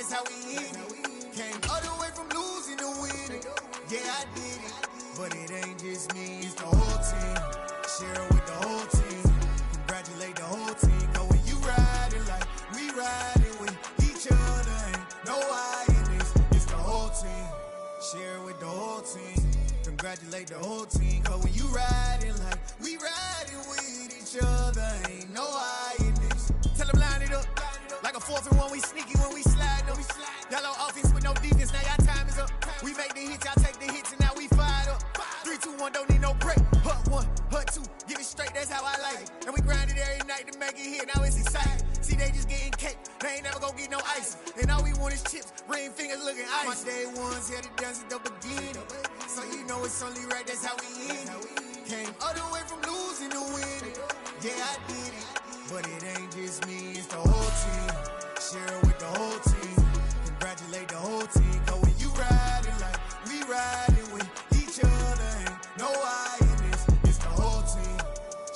that's how we end it. Came all the way from losing to winning. Yeah, I did it, but it ain't just me, it's the whole team. Share it with the whole team. Congratulate the whole team. Cause when you riding like we riding with each other, ain't no I in this. It's the whole team. Share it with the whole team. Congratulate the whole team. Cause when you riding like we riding with each other, ain't no I in this. Tell them line it up. Like a 4th and 1, we sneaky when we slide them. Yellow offense with no defense, now y'all time is up. We make the hits, y'all take the hits, and now we fired up. 3, 2, 1, don't need no break. Hut 1, hut 2, give it straight, that's how I like it. And we grind it every night to make it hit, now it's exciting. See, they just getting cake, they ain't never gonna get no ice. And all we want is chips, ring fingers looking ice. My day ones here to dance at the beginning. So you know it's only right, that's how we end it. Came all the way from losing to winning. Yeah, I did it, but it ain't just me, it's the whole team. Share it with the whole team. Congratulate the whole team. Cause when you riding like we riding with each other, ain't no I in this. It's the whole team.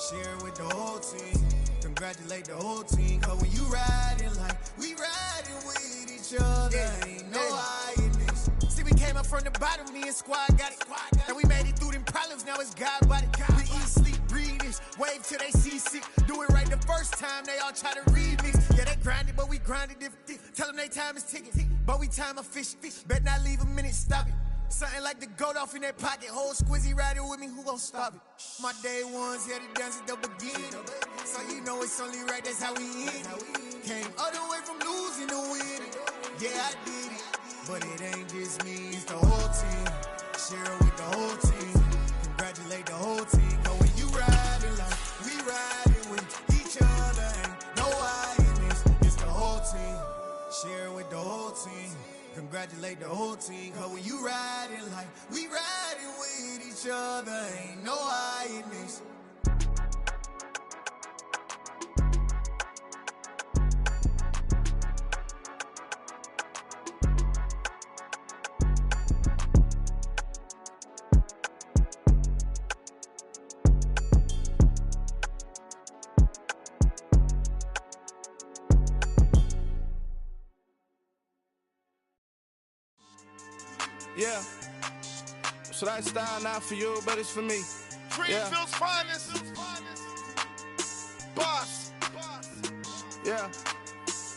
Share it with the whole team. Congratulate the whole team. Cause when you riding like we riding with each other, ain't no I in this. See, we came up from the bottom, me and squad got it. And we made it through them problems, now it's God body. We eat, sleep, breathe this, wave till they seasick. Do it right the first time, they all try to remix. Yeah, they grinded, but we grinded different. Tell them they time is ticking, but we time a fish. Bet not leave a minute, stop it. Something like the goat off in their pocket. Whole squizzy riding with me, who gon' stop it? My day ones here to dance at the beginning. So you know it's only right, that's how we end it. Came all the way from losing to winning. Yeah, I did it, but it ain't just me, it's the whole team. Share it with the whole team. Congratulate the whole team. Cause when you riding like we riding with each other, ain't no I in this. It's the whole team. Share it with the whole team. Congratulate the whole team. Cause when you riding like we riding with each other, ain't no I in this. Yeah, so that style not for you, but it's for me. Greenfield's finest. Boss. Yeah.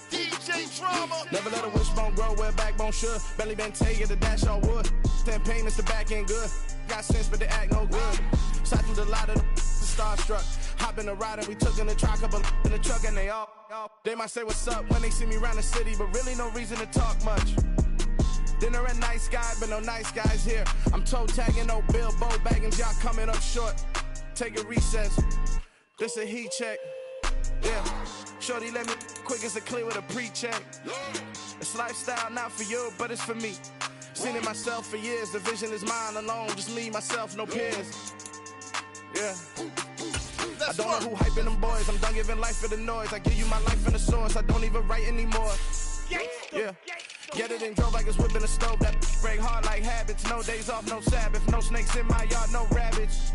DJ Drama. Never let a wishbone grow where backbone should. Belly been taking the dash all wood. Stand pain is the back end good. Got sense, but they act no good. Side through the lot of the starstruck. Hop in the ride and we took in the truck, couple in the truck, and they all. They might say what's up when they see me around the city, but really no reason to talk much. Dinner at Nice Guy, but no nice guys here. I'm toe tagging, no Bilbo baggins, y'all coming up short. Take a recess, this a heat check. Yeah, shorty let me quick as a clear with a pre-check. It's lifestyle not for you, but it's for me. Seen it myself for years, the vision is mine alone. Just me, myself, no peers. Yeah. I don't know who hyping them boys, I'm done giving life for the noise. I give you my life in the source, I don't even write anymore. Yeah. Get it and drove like it's whipping a stove. That break hard like habits. No days off, no Sabbath. No snakes in my yard, no rabbits.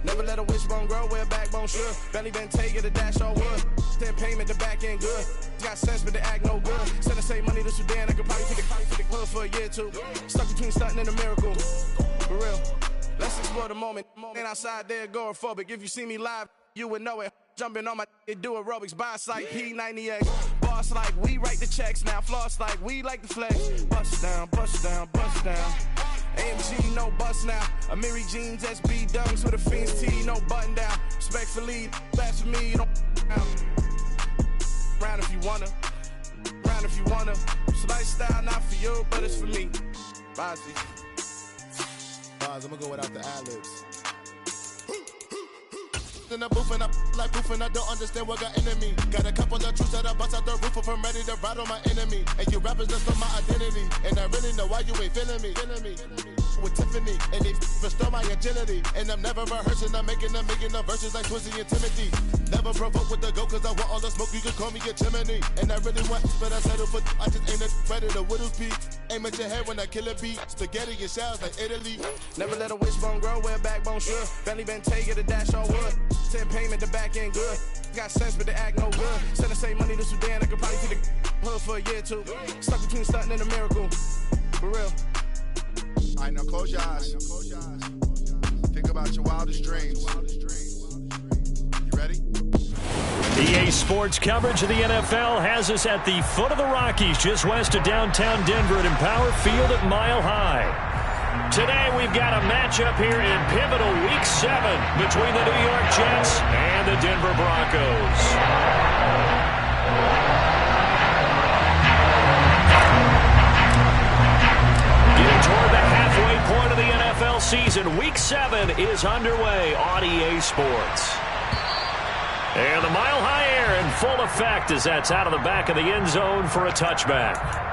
Never let a wishbone grow where backbone should. Belly been taking the dash all wood. Then payment, the back end good. Got sense, but they act no good. Send the same money to Sudan. I could probably take a hood for a year or two. Stuck between stunting and a miracle. For real. Let's explore the moment. Ain't outside there agoraphobic. If you see me live, you would know it. Jumping on my do aerobics, boss like P90X. Boss like we write the checks now. Floss like we like the flex. Bust down, bust down, bust down. AMG, no bust now. Amiri jeans, SB dunks with a Fiends tee, no button down. Respectfully, that's for me, you don't round if you wanna. Round if you wanna. So lifestyle not for you, but it's for me. Bozzy. Boz, I'm gonna go without the ad-libs. In the booth and I like proof and I don't understand what got into me. Got a couple of truths that I bust out the roof if I'm ready to ride on my enemy. And you rappers just on my identity, and I really know why you ain't feeling me. With Tiffany, and they restore my agility. And I'm never rehearsing, I'm making them verses like Twizzy and Timothy. Never provoke with the go, cause I want all the smoke, you can call me a chimney. And I really want, but I settle for, I just ain't ready to Whittles beat. Aim at your head when I kill a beat. Spaghetti and shells like Italy. Never let a wishbone grow where backbone should. Belly been taking the dash all wood. 10 payment, the back end good. Got sense, but the act no good. Send the same money to Sudan, I could probably see the hood for a year or two. Stuck between stunting and a miracle. For real. All right, now close your eyes. Think about your wildest dreams. You ready? EA Sports coverage of the NFL has us at the foot of the Rockies, just west of downtown Denver at Empower Field at Mile High. Today we've got a matchup here in pivotal Week 7 between the New York Jets and the Denver Broncos. Getting toward the halfway point of the NFL season, Week 7 is underway on EA Sports. And the Mile High air in full effect as that's out of the back of the end zone for a touchback.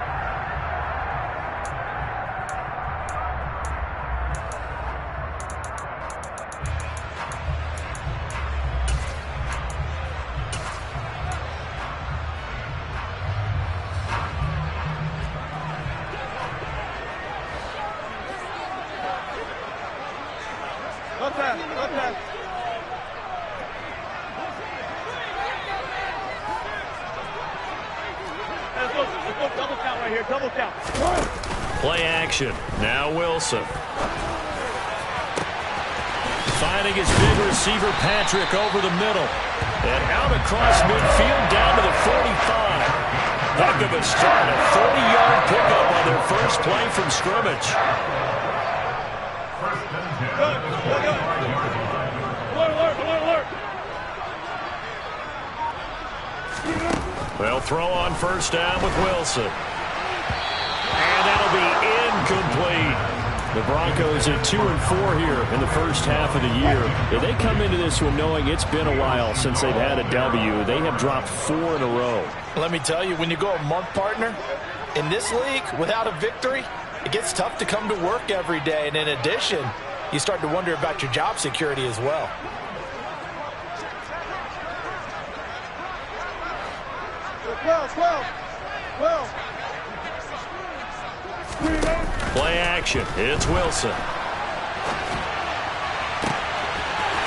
Play action. Now Wilson. Finding his big receiver Patrick over the middle. And out across midfield down to the 45. Heck of a start. A 40-yard pickup on their first play from scrimmage. They'll throw on first down with Wilson. And that'll be incomplete. The Broncos at 2-4 here in the first half of the year. If they come into this one knowing it's been a while since they've had a W, they have dropped 4 in a row. Let me tell you, when you go a month, partner, in this league, without a victory, it gets tough to come to work every day. And in addition, you start to wonder about your job security as well. Play action. It's Wilson.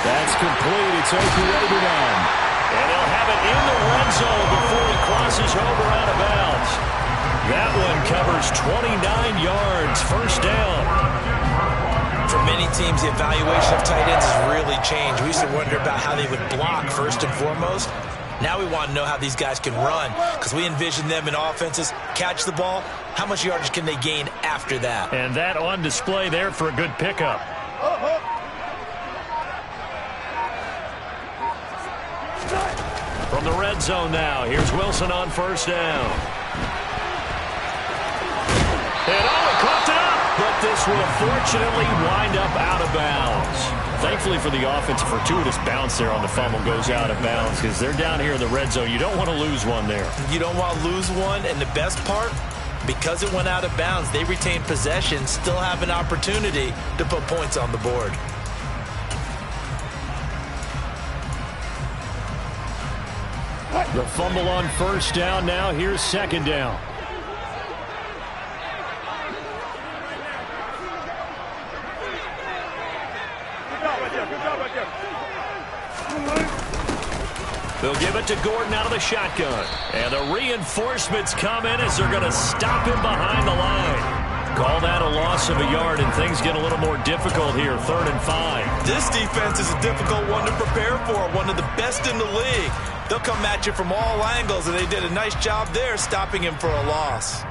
That's complete. It's Okurebunan. And they'll have it in the red zone before he crosses over out of bounds. That one covers 29 yards. First down. For many teams, the evaluation of tight ends has really changed. We used to wonder about how they would block first and foremost. Now we want to know how these guys can run, because we envision them in offenses catch the ball. How much yardage can they gain after that? And that on display there for a good pickup. From the red zone now, here's Wilson on first down. And coughed it up, but this will fortunately wind up out of bounds. Thankfully for the offense, a fortuitous bounce there on the fumble goes out of bounds because they're down here in the red zone. You don't want to lose one there. You don't want to lose one, and the best part, because it went out of bounds, they retain possession, still have an opportunity to put points on the board. The fumble on first down now. Here's second down. They'll give it to Gordon out of the shotgun. And the reinforcements come in as they're going to stop him behind the line. Call that a loss of a yard, and things get a little more difficult here, 3rd and 5. This defense is a difficult one to prepare for, one of the best in the league. They'll come at you from all angles, and they did a nice job there stopping him for a loss.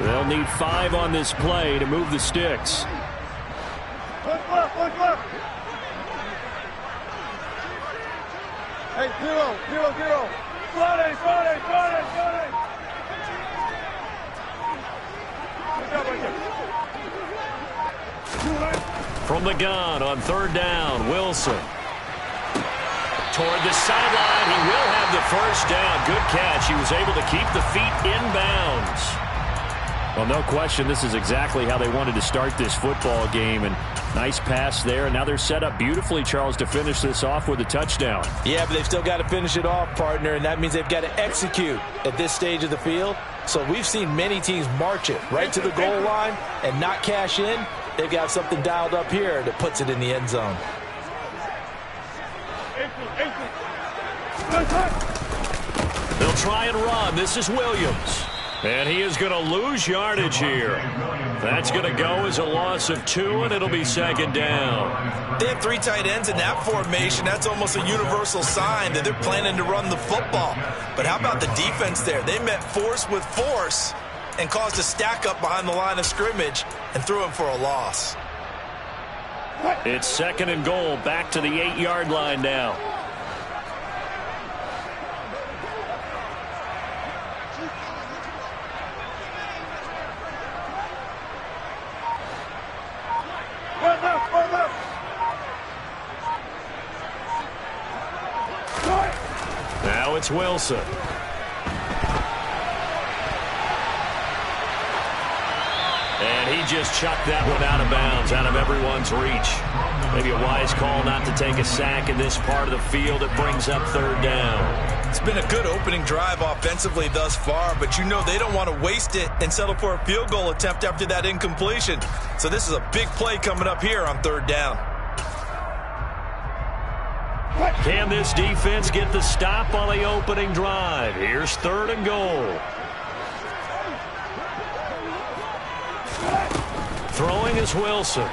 They'll need 5 on this play to move the sticks. Hey, 0-0-0. Friday. From the gun on 3rd down, Wilson. Toward the sideline, he will have the first down. Good catch. He was able to keep the feet in bounds. Well, no question, this is exactly how they wanted to start this football game. And nice pass there. And now they're set up beautifully, Charles, to finish this off with a touchdown. Yeah, but they've still got to finish it off, partner, and that means they've got to execute at this stage of the field. So we've seen many teams march it right to the goal line and not cash in. They've got something dialed up here that puts it in the end zone. They'll try and run. This is Williams. And he is going to lose yardage here. That's going to go as a loss of 2, and it'll be second down. They have 3 tight ends in that formation. That's almost a universal sign that they're planning to run the football. But how about the defense there? They met force with force and caused a stack up behind the line of scrimmage and threw him for a loss. It's second and goal, back to the 8-yard line now. Now it's Wilson. And he just chucked that one out of bounds, out of everyone's reach. Maybe a wise call not to take a sack in this part of the field. It brings up third down. It's been a good opening drive offensively thus far, but you know they don't want to waste it and settle for a field goal attempt after that incompletion. So this is a big play coming up here on third down. Can this defense get the stop on the opening drive? Here's third and goal. Throwing is Wilson.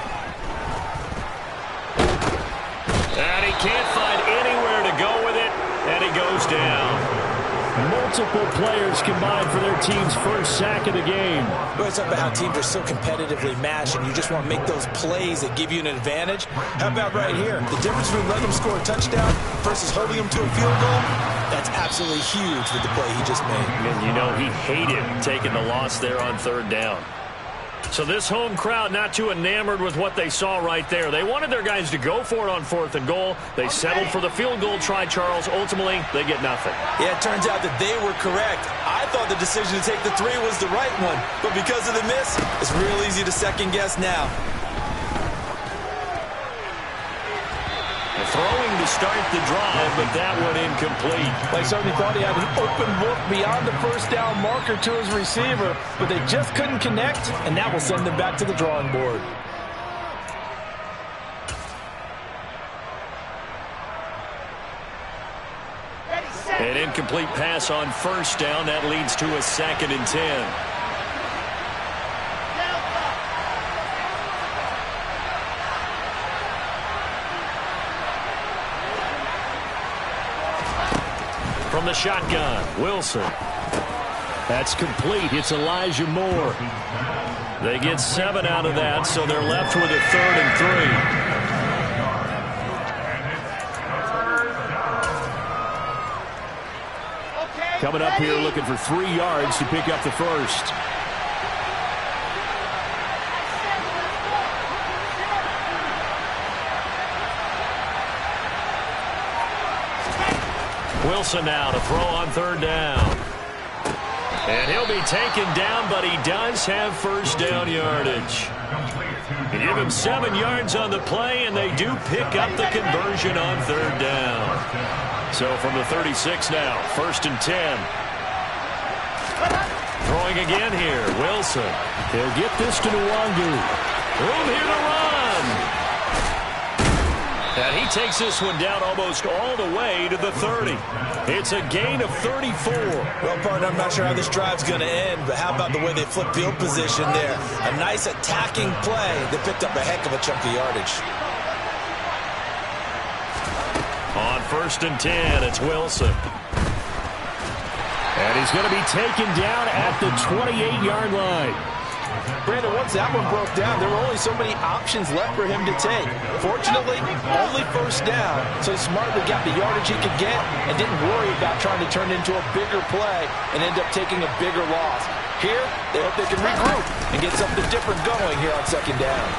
And he can't find anywhere to go with it, and he goes down. Multiple players combined for their team's first sack of the game. Well, it's about how teams are so competitively matched, and you just want to make those plays that give you an advantage. How about right here? The difference between letting them score a touchdown versus holding them to a field goal, that's absolutely huge with the play he just made. And you know he hated taking the loss there on third down. So this home crowd not too enamored with what they saw right there. They wanted their guys to go for it on fourth and goal. They settled for the field goal try, Charles. Ultimately, they get nothing. Yeah, it turns out that they were correct. I thought the decision to take the 3 was the right one. But because of the miss, it's real easy to second guess now. Throwing to start the drive, but that one incomplete. They certainly thought he had an open look beyond the first down marker to his receiver, but they just couldn't connect, and that will send them back to the drawing board. An incomplete pass on first down. That leads to a second and 10. From the shotgun, Wilson. That's complete. It's Elijah Moore. They get 7 out of that, so they're left with a 3rd and 3. Coming up here looking for 3 yards to pick up the first. Wilson now to throw on third down. And he'll be taken down, but he does have first down yardage. You give him 7 yards on the play, and they do pick up the conversion on third down. So from the 36 now, 1st and 10. Throwing again here, Wilson. He'll get this to Nwangu. Room here to run. And he takes this one down almost all the way to the 30. It's a gain of 34. Well, partner, I'm not sure how this drive's going to end, but how about the way they flip field position there? A nice attacking play that picked up a heck of a chunk of yardage. On 1st and 10, it's Wilson. And he's going to be taken down at the 28-yard line. Brandon, once that one broke down, there were only so many options left for him to take. Fortunately, only first down, so he smartly got the yardage he could get and didn't worry about trying to turn it into a bigger play and end up taking a bigger loss. Here, they hope they can regroup and get something different going here on second down.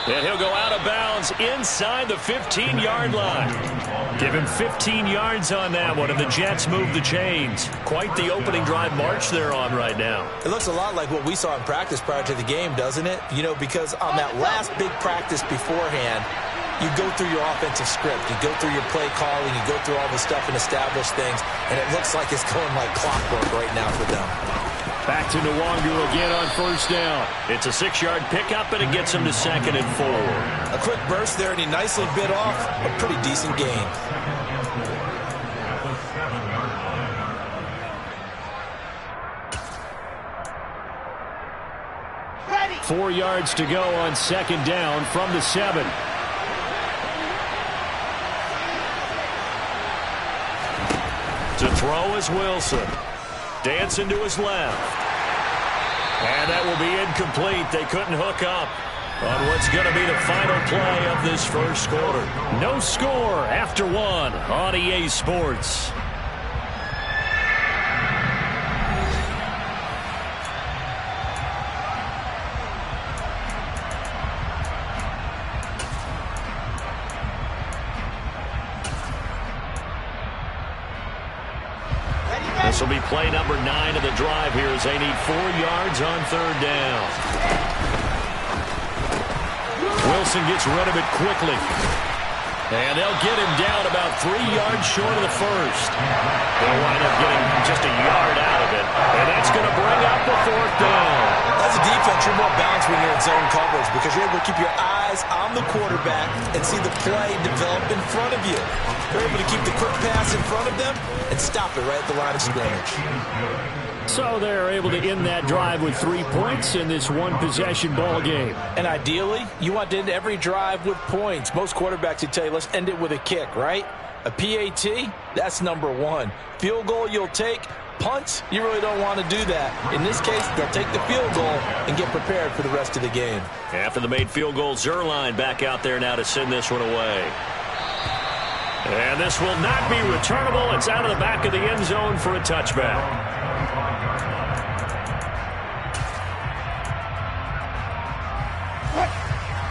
And he'll go out of bounds inside the 15-yard line. Give him 15 yards on that one, and the Jets move the chains. Quite the opening drive march they're on right now. It looks a lot like what we saw in practice prior to the game, doesn't it? You know, because on that last big practice beforehand, you go through your offensive script. You go through your play calling. You go through all the stuff and establish things, and it looks like it's going like clockwork right now for them. Back to Nwangu again on first down. It's a 6-yard pickup, and it gets him to 2nd and 4. A quick burst there, and he nicely bit off a pretty decent gain. Ready. 4 yards to go on 2nd down from the 7. To throw is Wilson. Dancing to his left. And that will be incomplete. They couldn't hook up on what's going to be the final play of this first quarter. No score after 1 on EA Sports. This will be play number 9 of the drive here as they need 4 yards on 3rd down. Wilson gets rid of it quickly. And they'll get him down about 3 yards short of the first. They'll wind up getting just a yard out of it. And that's going to bring up the 4th down. As a defense, you're more balanced when you're in zone coverage because you're able to keep your eyes on the quarterback and see the play develop in front of you. You're able to keep the quick pass in front of them and stop it right at the line of scrimmage. So they're able to end that drive with 3 points in this one-possession ball game. And ideally, you want to end every drive with points. Most quarterbacks would tell you, let's end it with a kick, right? A PAT, that's number 1. Field goal you'll take. Punts, you really don't want to do that. In this case, they'll take the field goal and get prepared for the rest of the game. After the made field goal, Zuerlein back out there now to send this one away. And this will not be returnable. It's out of the back of the end zone for a touchback.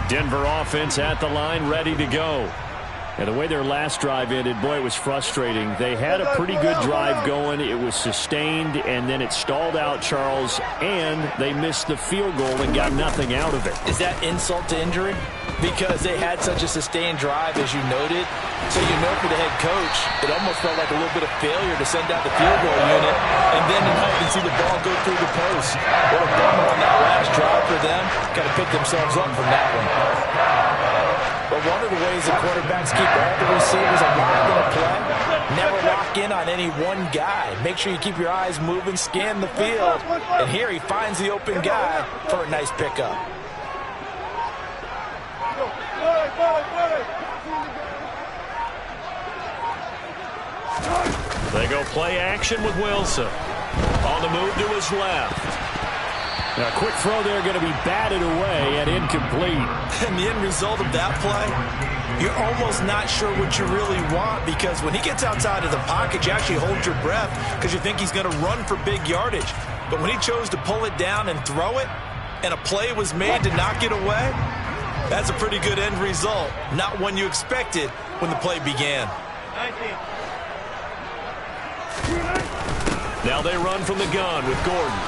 Denver offense at the line, ready to go. And the way their last drive ended, boy, it was frustrating. They had a pretty good drive going. It was sustained, and then it stalled out, Charles, and they missed the field goal and got nothing out of it. Is that insult to injury? Because they had such a sustained drive, as you noted. So you know for the head coach, it almost felt like a little bit of failure to send out the field goal unit, and then to not even see the ball go through the post. What a bummer on that last drive for them. Got to pick themselves up from that one. But one of the ways the quarterbacks keep all the receivers alive in a play, never lock in on any one guy. Make sure you keep your eyes moving, scan the field. And here he finds the open guy for a nice pickup. They go play action with Wilson. On the move to his left. Now, a quick throw there going to be batted away and incomplete. And the end result of that play, you're almost not sure what you really want because when he gets outside of the pocket, you actually hold your breath because you think he's going to run for big yardage. But when he chose to pull it down and throw it, and a play was made to knock it away, that's a pretty good end result. Not one you expected when the play began. Now they run from the gun with Gordon.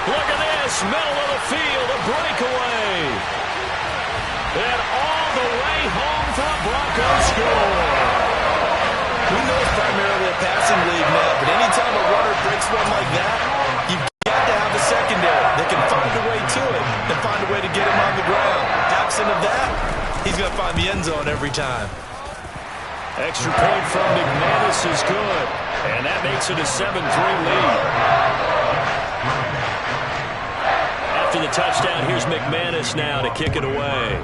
Look at this, middle of the field, a breakaway. And all the way home for a Broncos score. We know it's primarily a passing league now, but anytime a runner breaks one like that, you've got to have a secondary that can find a way to it and find a way to get him on the ground. Absent of that, he's going to find the end zone every time. Extra point from McManus is good. And that makes it a 7-3 lead. After the touchdown, here's McManus now to kick it away.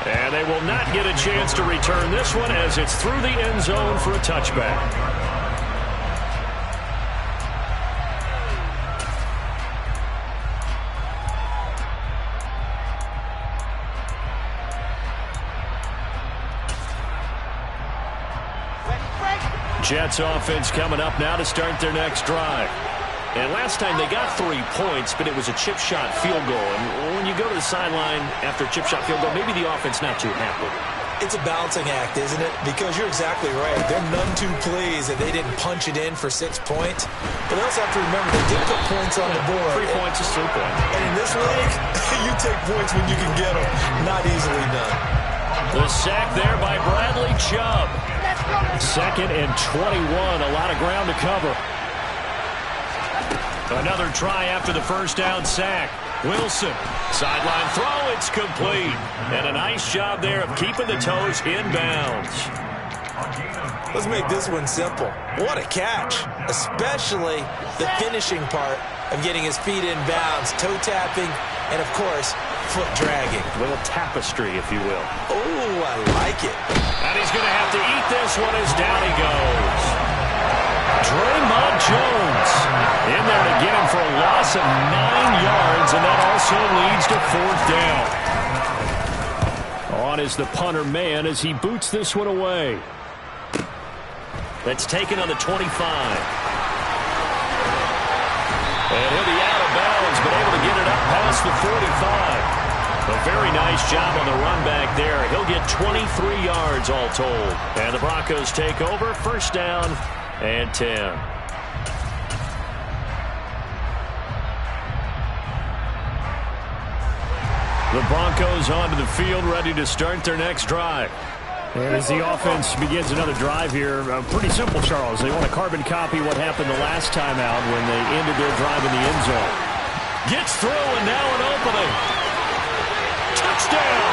And they will not get a chance to return this one as it's through the end zone for a touchback. Jets offense coming up now to start their next drive. And last time they got 3 points, but it was a chip shot field goal. And when you go to the sideline after a chip shot field goal, maybe the offense not too happy. It's a balancing act, isn't it? Because you're exactly right. They're none too pleased that they didn't punch it in for 6 points. But they also have to remember they did put points on the board. 3 points is 3 points. And in this league, you take points when you can get them. Not easily done. The sack there by Bradley Chubb. 2nd and 21. A lot of ground to cover. Another try after the first down sack. Wilson, sideline throw, it's complete. And a nice job there of keeping the toes in bounds. Let's make this one simple. What a catch, especially the finishing part of getting his feet in bounds, toe tapping, and of course, foot dragging. A little tapestry, if you will. Oh, I like it. And he's going to have to eat this one as down he goes. Draymond Jones in there to get him for a loss of 9 yards, and that also leads to 4th down. On is the punter man as he boots this one away. That's taken on the 25. And he'll be out of bounds, but able to get it up past the 45. A very nice job on the run back there. He'll get 23 yards all told. And the Broncos take over, 1st down and 10. The Broncos onto the field, ready to start their next drive. And as the offense begins another drive here, pretty simple, Charles. They want to carbon copy what happened the last time out when they ended their drive in the end zone. Gets through, and now an opening. Touchdown!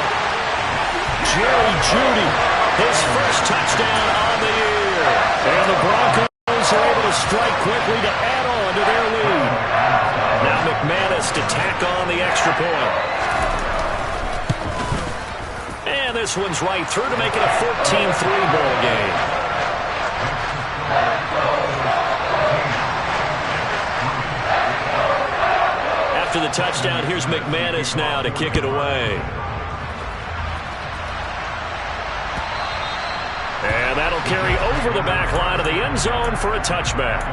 Jerry Jeudy, his first touchdown on the year. And the Broncos are able to strike quickly to add on to their lead. Now McManus to tack on the extra point. And this one's right through to make it a 14-3 ball game. After the touchdown, here's McManus now to kick it away. And that'll carry over the back line of the end zone for a touchback.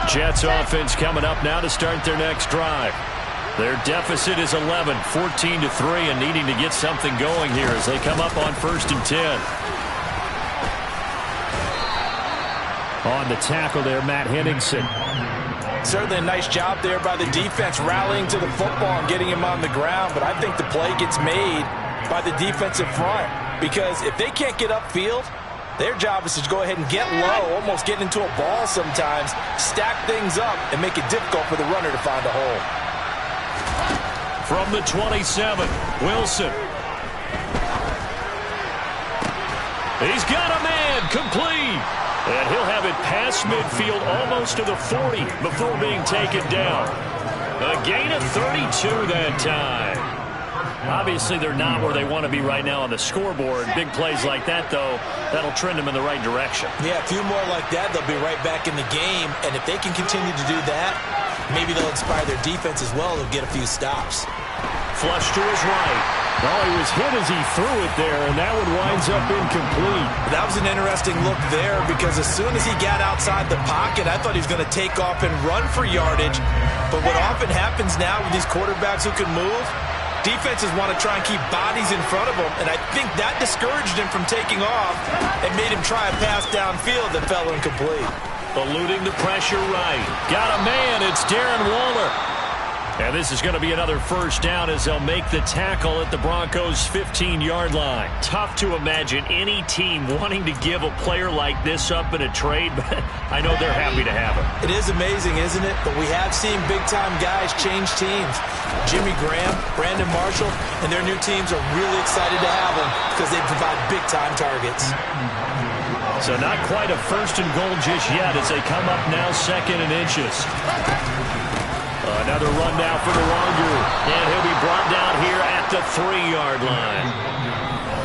Jets offense coming up now to start their next drive. Their deficit is 11, 14-3, and needing to get something going here as they come up on 1st and 10. On the tackle there, Matt Henningsen. Certainly a nice job there by the defense rallying to the football and getting him on the ground, but I think the play gets made by the defensive front because if they can't get upfield, their job is to go ahead and get low, almost get into a ball sometimes, stack things up, and make it difficult for the runner to find a hole. From the 27, Wilson. He's got a man, complete. And he'll have it past midfield almost to the 40 before being taken down. A gain of 32 that time. Obviously, they're not where they want to be right now on the scoreboard. Big plays like that, though, that'll trend them in the right direction. Yeah, a few more like that, they'll be right back in the game. And if they can continue to do that, maybe they'll inspire their defense as well. They'll get a few stops. Flush to his right. Well, he was hit as he threw it there, and that one winds up incomplete. That was an interesting look there because as soon as he got outside the pocket, I thought he was going to take off and run for yardage. But what often happens now with these quarterbacks who can move, defenses want to try and keep bodies in front of him, and I think that discouraged him from taking off and made him try a pass downfield that fell incomplete. Eluding the pressure right. Got a man. It's Darren Waller. And this is going to be another 1st down as they'll make the tackle at the Broncos' 15-yard line. Tough to imagine any team wanting to give a player like this up in a trade, but I know they're happy to have him. It is amazing, isn't it? But we have seen big-time guys change teams. Jimmy Graham, Brandon Marshall, and their new teams are really excited to have them because they provide big-time targets. So not quite a 1st and goal just yet as they come up now 2nd and inches. Another run now for the Wangu, and he'll be brought down here at the 3-yard line.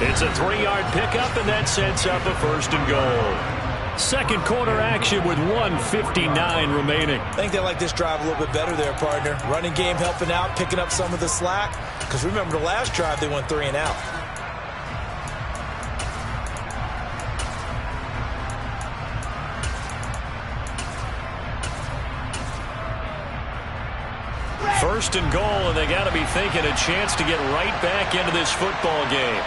It's a 3-yard pickup, and that sets up a 1st and goal. Second quarter action with 1:59 remaining. I think they like this drive a little bit better there, partner. Running game helping out, picking up some of the slack. Because remember the last drive, they went 3 and out. First and goal, and they got to be thinking a chance to get right back into this football game.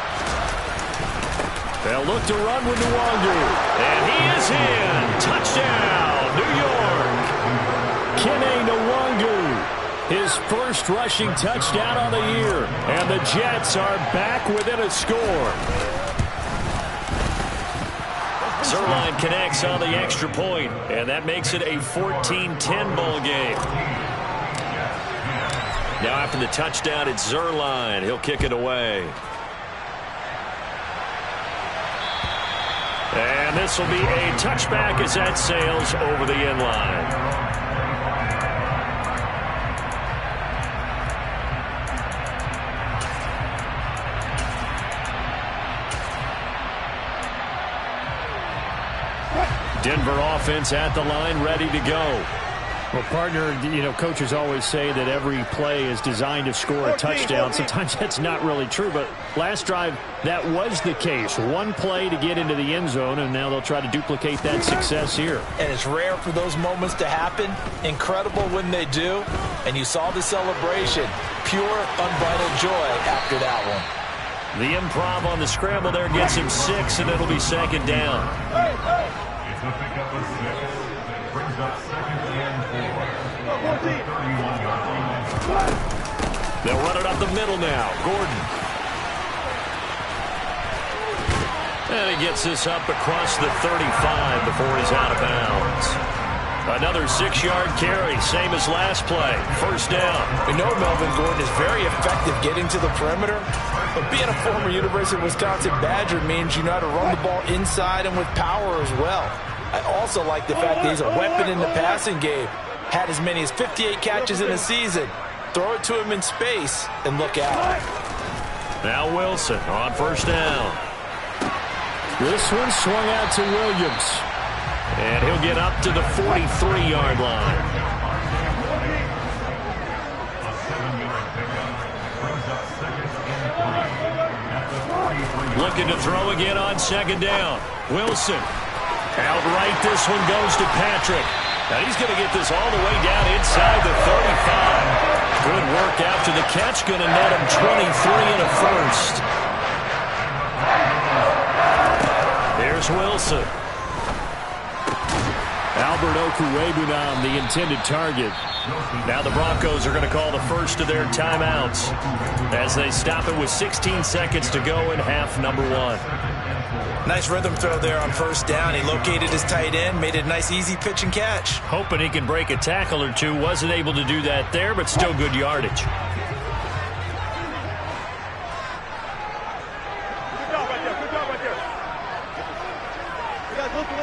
They'll look to run with Nwangu, and he is in. Touchdown, New York. Kene Nwangu his first rushing touchdown on the year. And the Jets are back within a score. Zuerlein connects on the extra point, and that makes it a 14-10 ball game. Now after the touchdown, it's Zuerlein. He'll kick it away. And this will be a touchback as that sails over the end line. Denver offense at the line, ready to go. Well, partner, coaches always say that every play is designed to score a touchdown. Sometimes that's not really true, but last drive, that was the case. One play to get into the end zone, and now they'll try to duplicate that success here. And it's rare for those moments to happen. Incredible when they do. And you saw the celebration. Pure, unbridled joy after that one. The improv on the scramble there gets him 6, and it'll be second down. The pickup of 6 brings up second and 4. 31-yard line. They'll run it up the middle now. Gordon. And he gets this up across the 35 before he's out of bounds. Another 6-yard carry, same as last play. First down. We know Melvin Gordon is very effective getting to the perimeter, but being a former University of Wisconsin Badger means you know how to run the ball inside and with power as well. I also like the fact that he's a weapon in the passing game. Had as many as 58 catches in a season. Throw it to him in space and look out. Now Wilson on first down. This one swung out to Williams. And he'll get up to the 43-yard line. A 7-yard pickup brings up second and 3 at the 43. Looking to throw again on second down. Wilson. Outright, this one goes to Patrick. Now he's going to get this all the way down inside the 35. Good work after the catch. Going to net him 23 and a first. Here's Wilson. Albert Okwuegbunam, the intended target. Now the Broncos are going to call the first of their timeouts as they stop it with 16 seconds to go in half number 1. Nice rhythm throw there on first down. He located his tight end, made it a nice easy pitch and catch. Hoping he can break a tackle or two. Wasn't able to do that there, but still good yardage. Good job right there. Good job right there. You guys listen.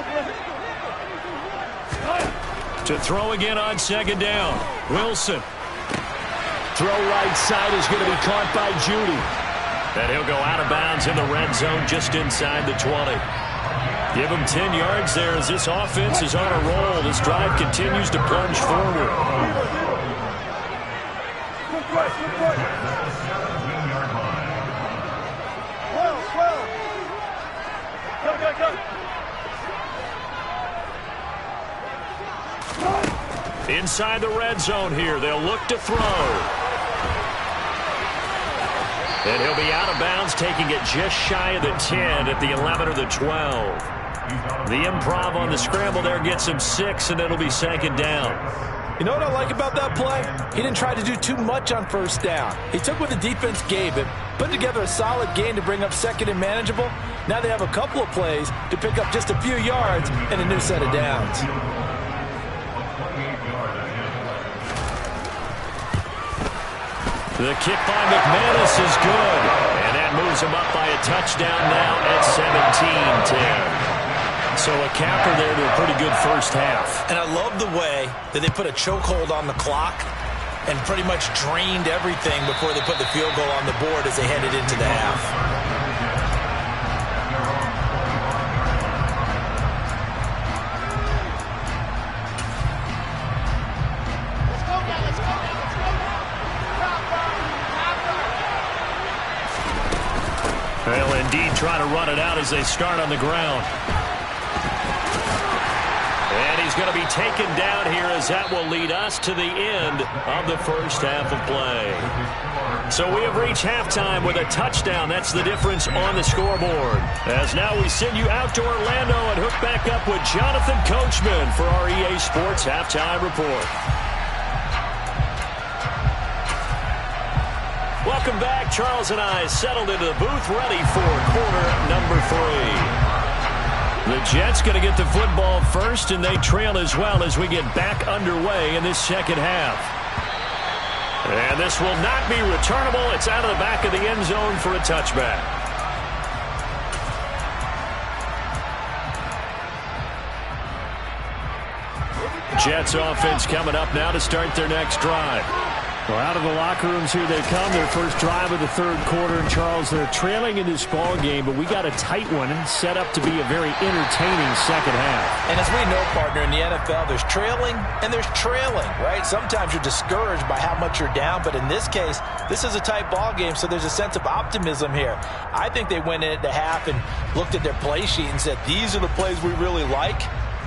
To throw again on second down. Wilson. Throw right side is going to be caught by Judy. And he'll go out of bounds in the red zone just inside the 20. Give him 10 yards there as this offense is on a roll. This drive continues to plunge forward. Inside the red zone here. They'll look to throw. And he'll be out of bounds, taking it just shy of the 10 at the 11 or the 12. The improv on the scramble there gets him 6, and it'll be second down. You know what I like about that play? He didn't try to do too much on first down. He took what the defense gave him, put together a solid gain to bring up second and manageable. Now they have a couple of plays to pick up just a few yards and a new set of downs. The kick by McManus is good, and that moves him up by a touchdown now at 17-10. So a capper there to a pretty good first half. And I love the way that they put a chokehold on the clock and pretty much drained everything before they put the field goal on the board as they headed into the half. They'll indeed try to run it out as they start on the ground. And he's going to be taken down here as that will lead us to the end of the first half of play. So we have reached halftime with a touchdown. That's the difference on the scoreboard. As now we send you out to Orlando and hook back up with Jonathan Coachman for our EA Sports Halftime Report. Welcome back. Charles and I settled into the booth, ready for quarter number 3. The Jets going to get the football first, and they trail as well as we get back underway in this second half. And this will not be returnable. It's out of the back of the end zone for a touchback. Jets offense coming up now to start their next drive. Well, out of the locker rooms here they come. Their first drive of the third quarter. And, Charles, they're trailing in this ball game, but we got a tight one set up to be a very entertaining second half. And as we know, partner, in the NFL, there's trailing and there's trailing, right? Sometimes you're discouraged by how much you're down, but in this case, this is a tight ball game, so there's a sense of optimism here. I think they went into half and looked at their play sheet and said, these are the plays we really like.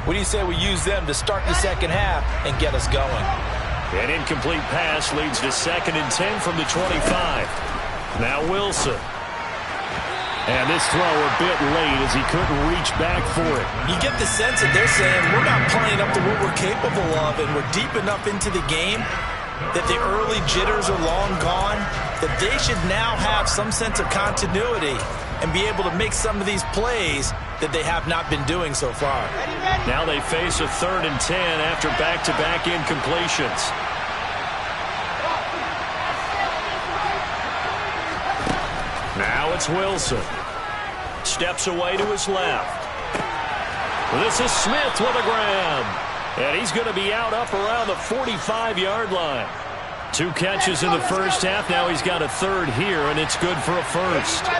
What do you say we use them to start the second half and get us going? An incomplete pass leads to 2nd and 10 from the 25. Now Wilson. And this throw a bit late as he couldn't reach back for it. You get the sense that they're saying we're not playing up to what we're capable of, and we're deep enough into the game that the early jitters are long gone, that they should now have some sense of continuity and be able to make some of these plays that they have not been doing so far. Now they face a 3rd and 10 after back-to-back incompletions. Now it's Wilson. Steps away to his left. This is Smith with a grab. And he's going to be out up around the 45-yard line. 2 catches in the first half. Now he's got a 3rd here, and it's good for a 1st.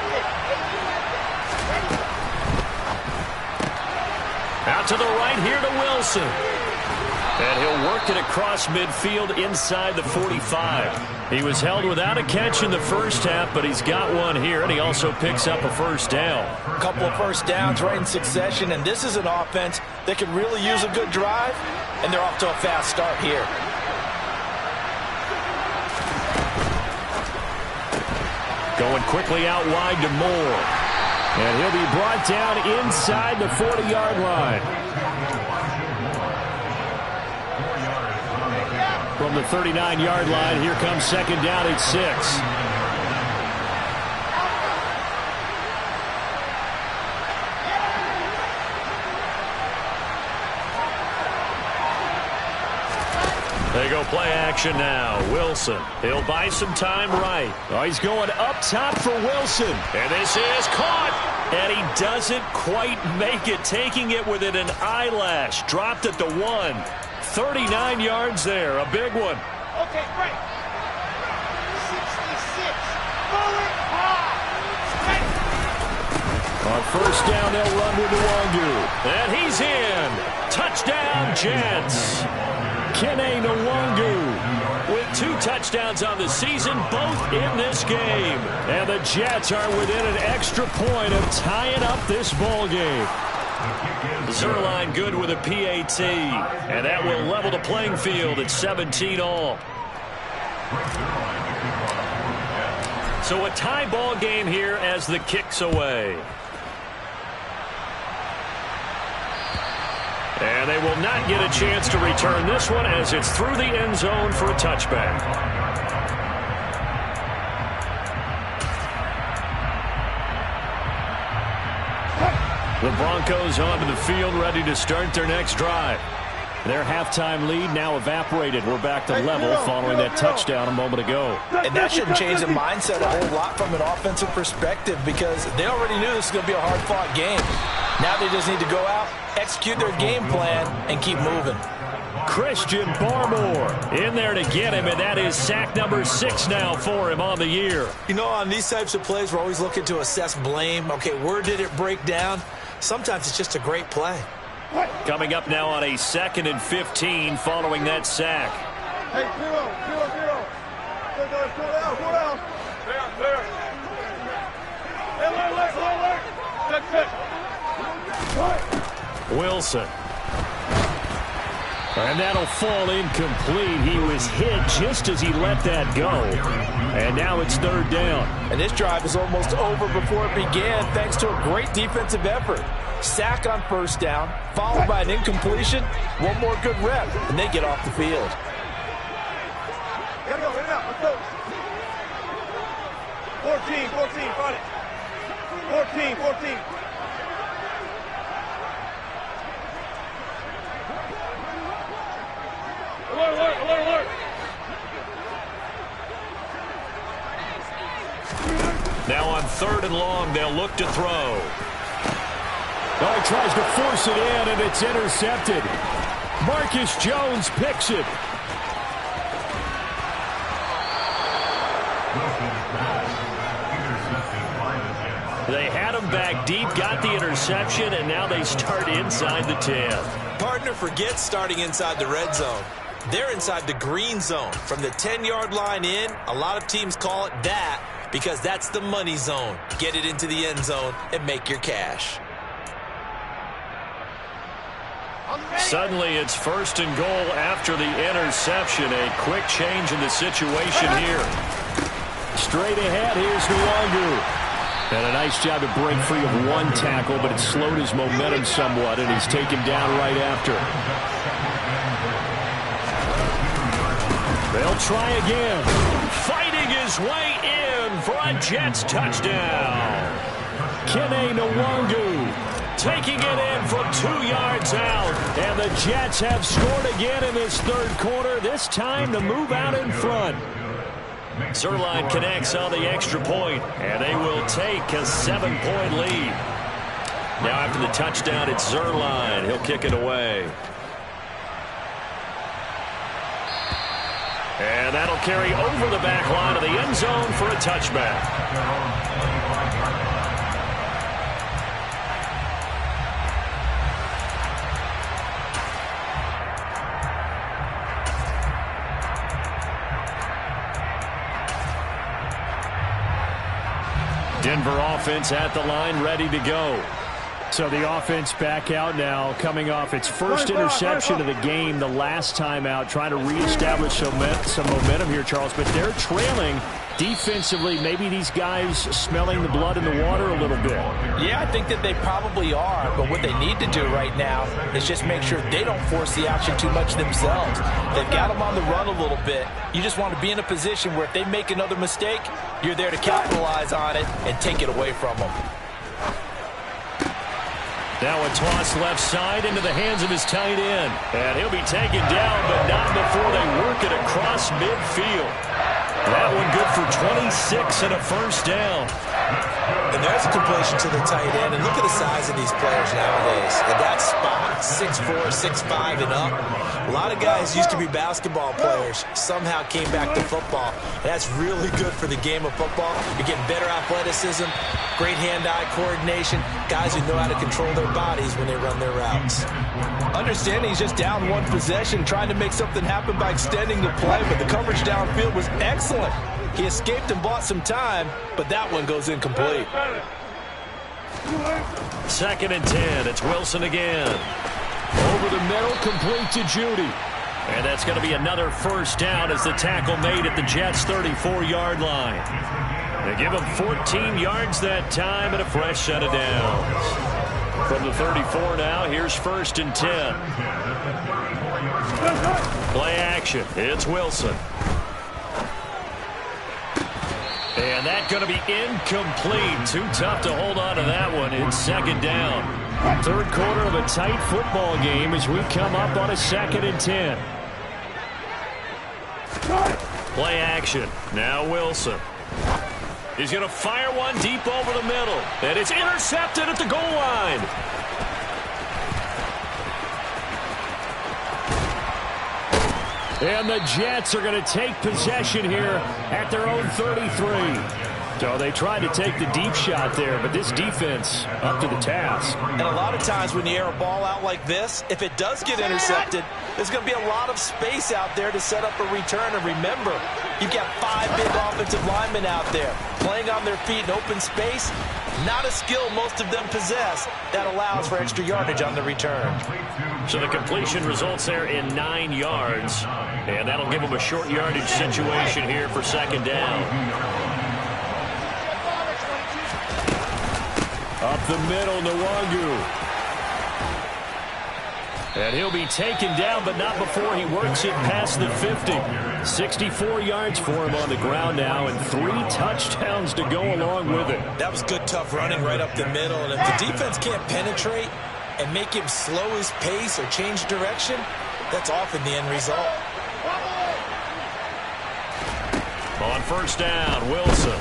Out to the right here to Wilson. And he'll work it across midfield inside the 45. He was held without a catch in the first half, but he's got one here, and he also picks up a 1st down. A couple of 1st downs right in succession, and this is an offense that could really use a good drive, and they're off to a fast start here. Going quickly out wide to Moore. And he'll be brought down inside the 40-yard line. From the 39-yard line, here comes 2nd down at 6. They go play action now. Wilson. He'll buy some time right. Oh, he's going up top for Wilson. And this is caught. And he doesn't quite make it. Taking it within an eyelash. Dropped at the 1. 39 yards there. A big one. Okay, break. 66. Forward high. On 1st down, they'll run with Nwangu. And he's in. Touchdown, Jets. Kene Nwangu with 2 touchdowns on the season, both in this game. And the Jets are within an extra point of tying up this ball game. Zerline good with a PAT. And that will level the playing field at 17 all. So a tie ball game here as the kick's away. And they will not get a chance to return this one as it's through the end zone for a touchback. The Broncos onto the field ready to start their next drive. Their halftime lead now evaporated. We're back to level following that touchdown a moment ago. And that shouldn't change the mindset a whole lot from an offensive perspective because they already knew this was going to be a hard-fought game. Now they just need to go out, execute their game plan, and keep moving. Christian Barmore in there to get him, and that is sack number 6 now for him on the year. You know, on these types of plays, we're always looking to assess blame. Okay, where did it break down? Sometimes it's just a great play. Coming up now on a 2nd and 15 following that sack. Hey, zero. Go down. Clear. Wilson. And that'll fall incomplete. He was hit just as he let that go. And now it's 3rd down. And this drive is almost over before it began thanks to a great defensive effort. Sack on 1st down, followed by an incompletion. One more good rep, and they get off the field. 14, fight it. 14. Alert. Now on 3rd and long, they'll look to throw. Oh, he tries to force it in, and it's intercepted. Marcus Jones picks it. They had him back deep, got the interception, and now they start inside the 10. Partner forgets starting inside the red zone. They're inside the green zone. From the 10-yard line in, a lot of teams call it that because that's the money zone. Get it into the end zone and make your cash. Suddenly it's 1st and goal after the interception. A quick change in the situation here. Straight ahead, here's Nwangu. And a nice job to break free of one tackle, but it slowed his momentum somewhat, and he's taken down right after. They'll try again. Fighting his way in for a Jets touchdown. Kene Nwangu taking it in from 2 yards out. And the Jets have scored again in this 3rd quarter, this time to move out in front. Zuerlein connects on the extra point, and they will take a 7-point lead. Now after the touchdown, it's Zuerlein. He'll kick it away. And that'll carry over the back line of the end zone for a touchback. Denver offense at the line, ready to go. So the offense back out now, coming off its first interception of the game the last time out, trying to reestablish some momentum here, Charles. But they're trailing defensively. Maybe these guys smelling the blood in the water a little bit. Yeah, I think that they probably are. But what they need to do right now is just make sure they don't force the action too much themselves. They've got them on the run a little bit. You just want to be in a position where if they make another mistake, you're there to capitalize on it and take it away from them. Now a toss left side into the hands of his tight end. And he'll be taken down, but not before they work it across midfield. That one good for 26 and a first down. And there's a completion to the tight end. And look at the size of these players nowadays. At that spot, 6'4", 6'5", and up. A lot of guys used to be basketball players. Somehow came back to football. And that's really good for the game of football. You're getting better athleticism, great hand-eye coordination, guys who know how to control their bodies when they run their routes. Understanding he's just down one possession, trying to make something happen by extending the play, but the coverage downfield was excellent. He escaped and bought some time, but that one goes incomplete. 2nd and 10. It's Wilson again. Over the middle, complete to Judy. And that's going to be another first down as the tackle made at the Jets' 34-yard line. They give him 14 yards that time and a fresh set of downs. From the 34 now, here's 1st and 10. Play action. It's Wilson. And that's going to be incomplete. Too tough to hold on to that one. It's 2nd down. 3rd quarter of a tight football game as we come up on a 2nd and 10. Play action. Now Wilson. He's going to fire one deep over the middle. And it's intercepted at the goal line. And the Jets are going to take possession here at their own 33. So they tried to take the deep shot there, but this defense up to the task. And a lot of times when you air a ball out like this, if it does get intercepted, there's going to be a lot of space out there to set up a return. And remember, you've got 5 big offensive linemen out there playing on their feet in open space. Not a skill most of them possess that allows for extra yardage on the return. So the completion results there in 9 yards. And that'll give them a short yardage situation here for 2nd down. Up the middle, Nwangu. And he'll be taken down, but not before he works it past the 50. 64 yards for him on the ground now, and 3 touchdowns to go along with it. That was good, tough running right up the middle. And if the defense can't penetrate and make him slow his pace or change direction, that's often the end result. On first down, Wilson.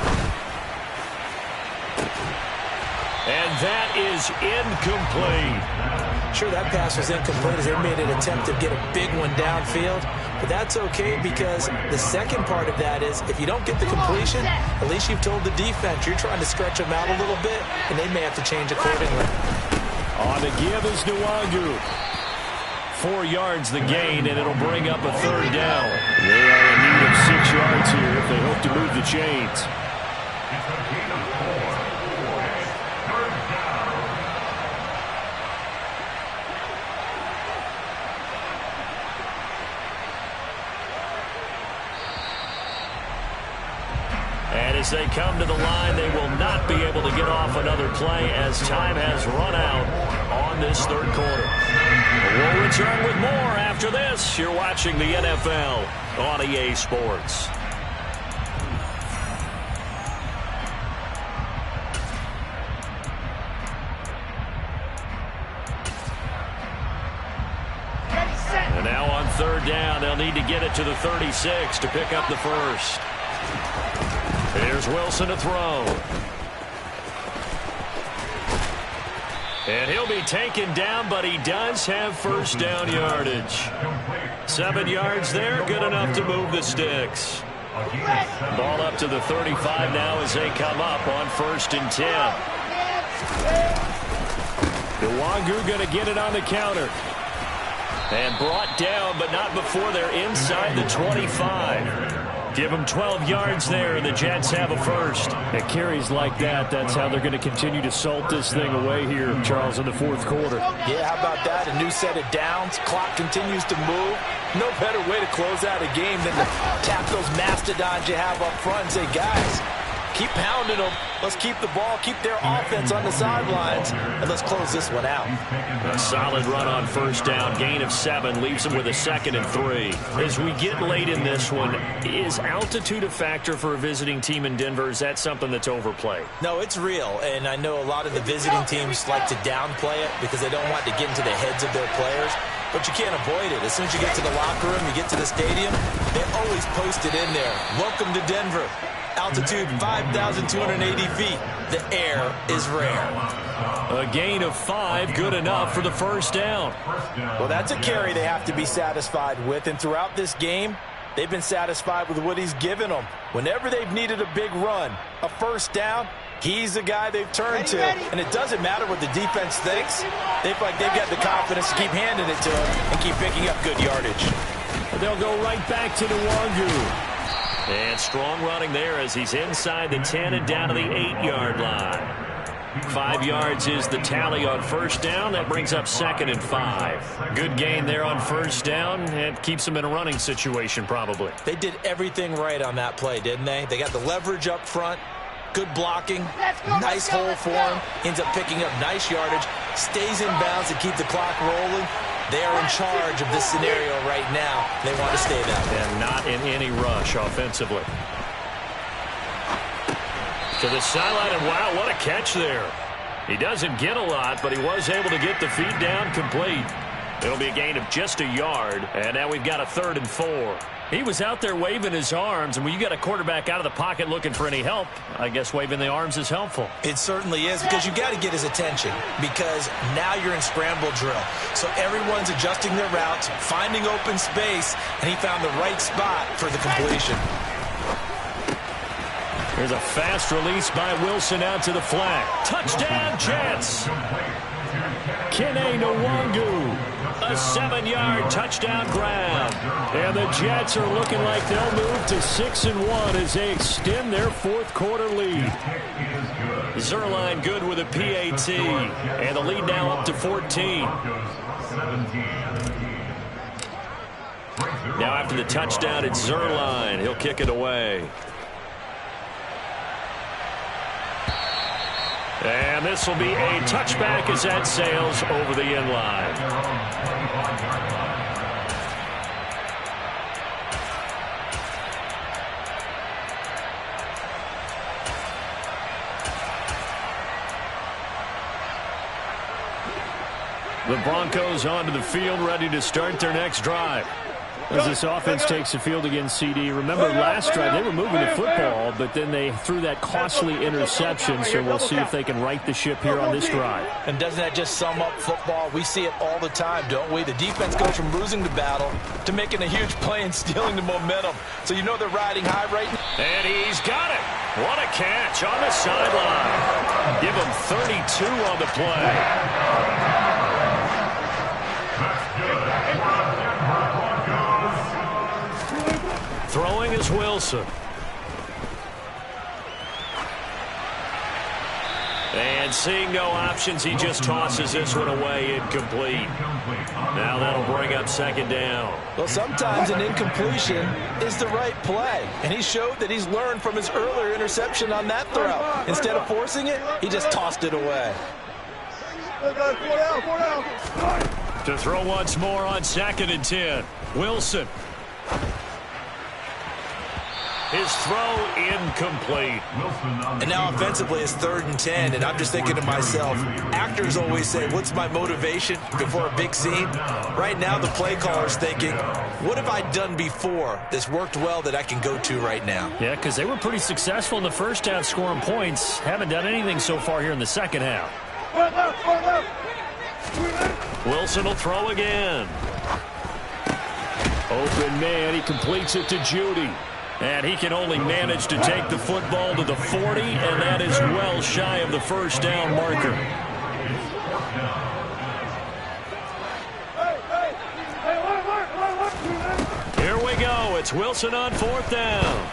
And that is incomplete. Sure, that pass was incomplete as they made an attempt to get a big one downfield. But that's okay because the second part of that is if you don't get the completion, at least you've told the defense you're trying to stretch them out a little bit, and they may have to change accordingly. On the give is Nwangu. 4 yards the gain, and it'll bring up a third down. They are in need of 6 yards here if they hope to move the chains. And as they come to the line, they will not be able to get off another play as time has run out on this third quarter. We'll return with more after this. You're watching the NFL on EA Sports. And now on third down, they'll need to get it to the 36 to pick up the first. Here's Wilson to throw. And he'll be taken down, but he does have first down yardage. 7 yards there, good enough to move the sticks. Ball up to the 35 now as they come up on 1st and 10. Nwangu going to get it on the counter. And brought down, but not before they're inside the 25. Give them 12 yards there, and the Jets have a first. At carries like that, that's how they're going to continue to salt this thing away here, Charles, in the 4th quarter. Yeah, how about that? A new set of downs. Clock continues to move. No better way to close out a game than to tap those mastodons you have up front and say, guys, keep pounding them. Let's keep the ball, keep their offense on the sidelines, and let's close this one out. A solid run on first down. Gain of 7 leaves them with a 2nd and 3. As we get late in this one, is altitude a factor for a visiting team in Denver? Is that something that's overplayed? No, it's real, and I know a lot of the visiting teams like to downplay it because they don't want to get into the heads of their players. But you can't avoid it. As soon as you get to the locker room, you get to the stadium, they always post it in there. Welcome to Denver. Altitude 5,280 feet. The air is rare. A gain of 5, good enough for the first down. Well, that's a carry they have to be satisfied with. And throughout this game, they've been satisfied with what he's given them. Whenever they've needed a big run, a first down, he's the guy they've turned to. And it doesn't matter what the defense thinks. They feel like they've got the confidence to keep handing it to him and keep picking up good yardage. They'll go right back to Nwangu. And strong running there as he's inside the 10 and down to the 8-yard line. 5 yards is the tally on first down. That brings up 2nd and 5. Good gain there on first down. It keeps them in a running situation probably. They did everything right on that play, didn't they? They got the leverage up front. Good blocking. Nice hole for him. Ends up picking up nice yardage. Stays in bounds to keep the clock rolling. They are in charge of this scenario right now. They want to stay that way. And not in any rush offensively. To the sideline, and wow, what a catch there. He doesn't get a lot, but he was able to get the feet down complete. It'll be a gain of just a yard, and now we've got a 3rd and 4. He was out there waving his arms, and when you got a quarterback out of the pocket looking for any help, I guess waving the arms is helpful. It certainly is, because you got to get his attention, because now you're in scramble drill. So everyone's adjusting their routes, finding open space, and he found the right spot for the completion. There's a fast release by Wilson out to the flat. Touchdown, Jets! Kene Nwangu. A 7-yard touchdown grab. And the Jets are looking like they'll move to 6-1 as they extend their 4th quarter lead. Zuerlein good with a PAT. And the lead now up to 14. Now after the touchdown, it's Zuerlein. He'll kick it away. And And this will be a touchback as that sails over the end line. The Broncos onto the field, ready to start their next drive. As this offense takes the field against CD, remember last drive they were moving the football, but then they threw that costly interception, so we'll see if they can right the ship here on this drive. And doesn't that just sum up football? We see it all the time, don't we? The defense goes from losing the battle to making a huge play and stealing the momentum. So you know they're riding high right now. And he's got it. What a catch on the sideline. Give him 32 on the play. Throwing is Wilson. And seeing no options, he just tosses this one away incomplete. Now that'll bring up second down. Well, sometimes an incompletion is the right play. And he showed that he's learned from his earlier interception on that throw. Instead of forcing it, he just tossed it away. To throw once more on 2nd and 10. Wilson. His throw incomplete. And now offensively it's 3rd and 10, and I'm just thinking to myself, actors always say, what's my motivation before a big scene? Right now the play caller's thinking, what have I done before that's worked well that I can go to right now? Yeah, because they were pretty successful in the first half scoring points. Haven't done anything so far here in the second half. Wilson will throw again. Open man, he completes it to Judy. And he can only manage to take the football to the 40, and that is well shy of the first down marker. Here we go. It's Wilson on 4th down.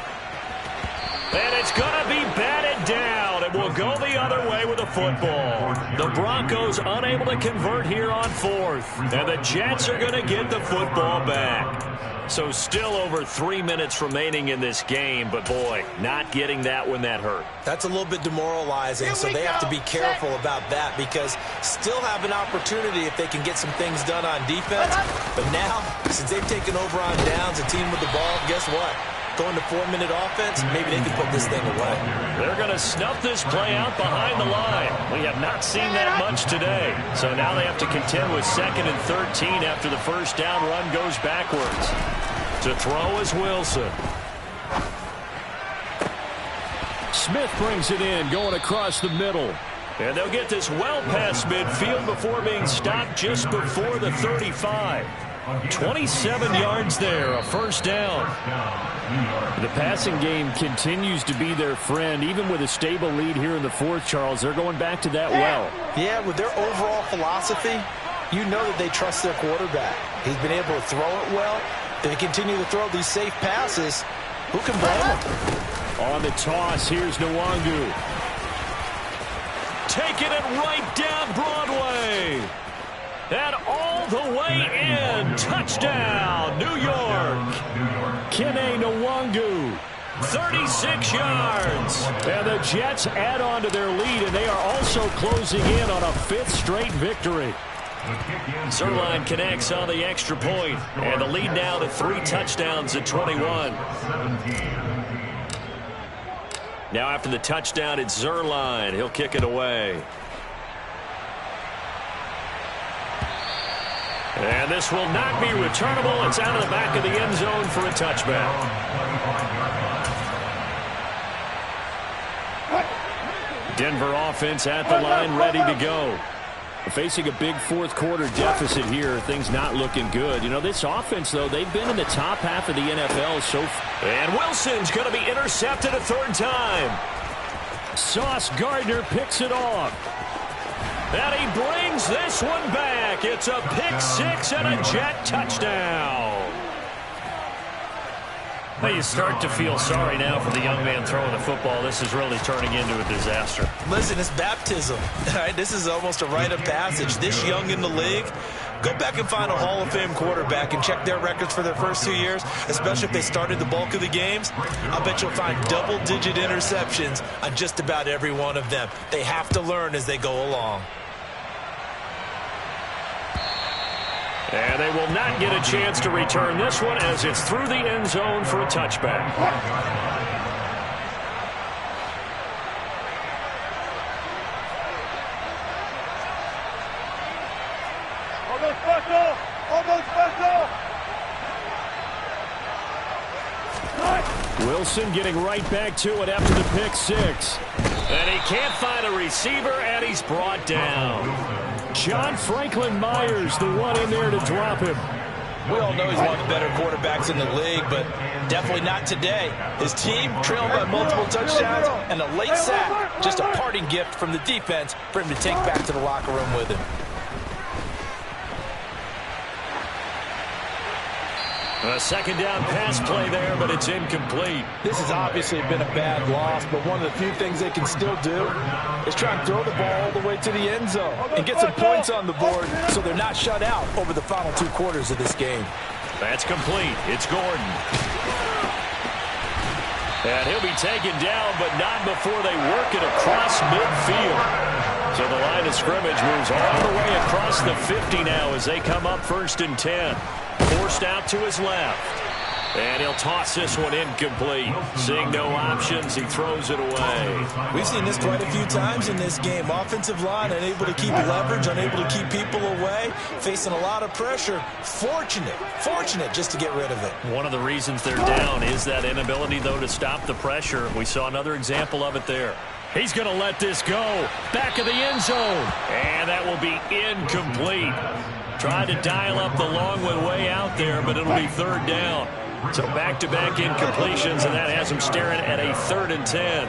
And it's going to be batted down. It will go the other way with the football. The Broncos unable to convert here on 4th. And the Jets are going to get the football back. So still over 3 minutes remaining in this game, but boy, not getting that when that hurt. That's a little bit demoralizing, so they have to be careful about that because still have an opportunity if they can get some things done on defense. But now, since they've taken over on downs, a team with the ball, guess what? Going to 4-minute offense, maybe they can put this thing away. They're going to snuff this play out behind the line. We have not seen that much today. So now they have to contend with 2nd and 13 after the first down run goes backwards. To throw is Wilson. Smith brings it in, going across the middle. And they'll get this well past midfield before being stopped just before the 35. 27 yards there, a first down. The passing game continues to be their friend. Even with a stable lead here in the 4th, Charles, they're going back to that well. Yeah, with their overall philosophy, you know that they trust their quarterback. He's been able to throw it well. If they continue to throw these safe passes, who can blame them? On the toss, here's Nwangu. Taking it right down Broadway. And all the way in. Touchdown, New York. Kene Nwangu. 36 yards. And the Jets add on to their lead, and they are also closing in on a 5th straight victory. Zuerlein connects on the extra point, and the lead now to 3 touchdowns at 21. Now after the touchdown, it's Zuerlein. He'll kick it away. And this will not be returnable. It's out of the back of the end zone for a touchback. Denver offense at the line, ready to go. Facing a big 4th quarter deficit here, things not looking good. You know, this offense, though, they've been in the top half of the NFL so far. And Wilson's going to be intercepted a 3rd time. Sauce Gardner picks it off. And he brings this one back. It's a pick 6 and a Jet touchdown. Well, you start to feel sorry now for the young man throwing the football. This is really turning into a disaster. Listen, it's baptism. All right? This is almost a rite of passage. This young in the league, go back and find a Hall of Fame quarterback and check their records for their first 2 years, especially if they started the bulk of the games. I'll bet you'll find double-digit interceptions on just about every one of them. They have to learn as they go along. And they will not get a chance to return this one as it's through the end zone for a touchback. Almost special! Almost special! Wilson getting right back to it after the pick six. And he can't find a receiver, and he's brought down. John Franklin Myers, the one in there to drop him. We all know he's one of the better quarterbacks in the league, but definitely not today. His team trailing by multiple touchdowns and a late sack. Just a parting gift from the defense for him to take back to the locker room with him. A second down pass play there, but it's incomplete. This has obviously been a bad loss, but one of the few things they can still do is try and throw the ball all the way to the end zone and get some points on the board so they're not shut out over the final 2 quarters of this game. That's complete. It's Gordon. And he'll be taken down, but not before they work it across midfield. So the line of scrimmage moves all the way across the 50 now as they come up 1st and 10. Forced out to his left. And he'll toss this one incomplete. Seeing no options, he throws it away. We've seen this quite a few times in this game. Offensive line unable to keep leverage, unable to keep people away, facing a lot of pressure. Fortunate just to get rid of it. One of the reasons they're down is that inability, though, to stop the pressure. We saw another example of it there. He's going to let this go. Back of the end zone. And that will be incomplete. Tried to dial up the long one way out there, but it'll be 3rd down. So back-to-back incompletions, and that has him staring at a 3rd and 10.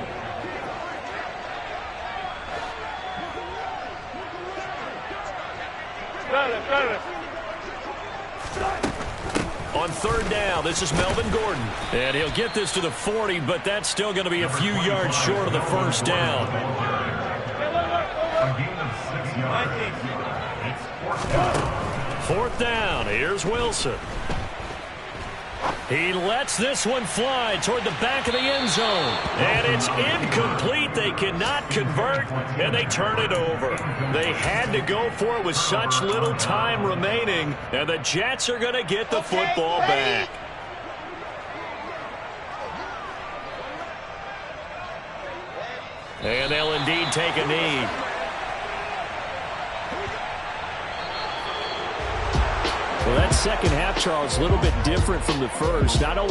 On 3rd down, this is Melvin Gordon. And he'll get this to the 40, but that's still going to be a few yards short of the 1st down. A gain of 6 yards. It's 4th down. 4th down. Here's Wilson. He lets this one fly toward the back of the end zone. And it's incomplete. They cannot convert, and they turn it over. They had to go for it with such little time remaining, and the Jets are going to get the football back. And they'll indeed take a knee. Well, that second half, Charles, a little bit different from the first. Not only